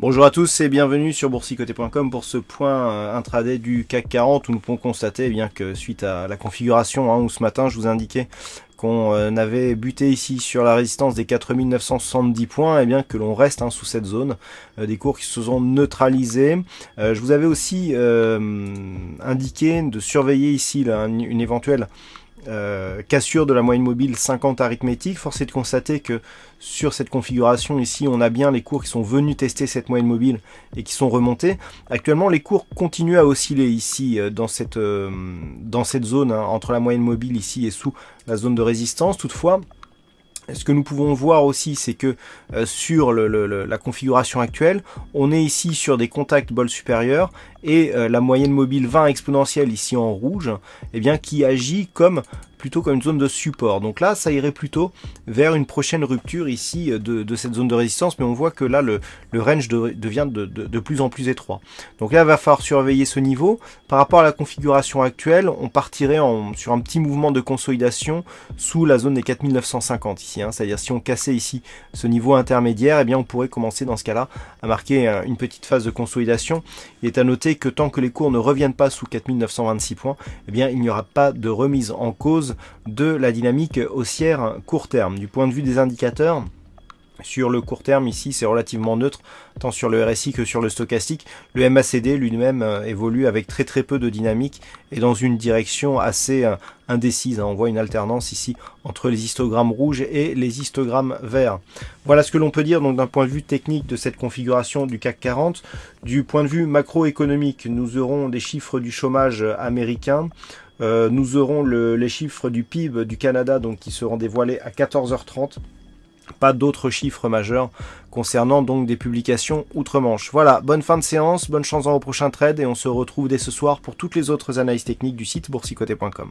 Bonjour à tous et bienvenue sur boursicoté.com pour ce point intraday du CAC 40 où nous pouvons constater bien que suite à la configuration où ce matin je vous indiquais qu'on avait buté ici sur la résistance des 4970 points et bien que l'on reste sous cette zone, des cours qui se sont neutralisés. Je vous avais aussi indiqué de surveiller ici une éventuelle cassure de la moyenne mobile 50 arithmétique. Force est de constater que sur cette configuration ici, on a bien les cours qui sont venus tester cette moyenne mobile et qui sont remontés. Actuellement, les cours continuent à osciller ici dans cette zone entre la moyenne mobile ici et sous la zone de résistance. Toutefois, ce que nous pouvons voir aussi, c'est que sur la configuration actuelle, on est ici sur des contacts bol supérieurs et la moyenne mobile 20 exponentielle ici en rouge, qui agit plutôt comme une zone de support. Donc là, ça irait plutôt vers une prochaine rupture ici de cette zone de résistance, mais on voit que là, le range devient de plus en plus étroit. Donc là, il va falloir surveiller ce niveau. Par rapport à la configuration actuelle, on partirait sur un petit mouvement de consolidation sous la zone des 4950 ici. C'est-à-dire si on cassait ici ce niveau intermédiaire, on pourrait commencer dans ce cas-là à marquer une petite phase de consolidation. Il est à noter que tant que les cours ne reviennent pas sous 4926 points, il n'y aura pas de remise en cause de la dynamique haussière court terme. Du point de vue des indicateurs, sur le court terme ici c'est relativement neutre tant sur le RSI que sur le stochastique. Le MACD lui-même évolue avec très peu de dynamique et dans une direction assez indécise. On voit une alternance ici entre les histogrammes rouges et les histogrammes verts. Voilà ce que l'on peut dire donc d'un point de vue technique de cette configuration du CAC 40. Du point de vue macroéconomique, nous aurons des chiffres du chômage américain. Nous aurons les chiffres du PIB du Canada qui seront dévoilés à 14h30. Pas d'autres chiffres majeurs concernant donc des publications outre-Manche. Voilà, bonne fin de séance, bonne chance dans vos prochains trades et on se retrouve dès ce soir pour toutes les autres analyses techniques du site boursicoté.com.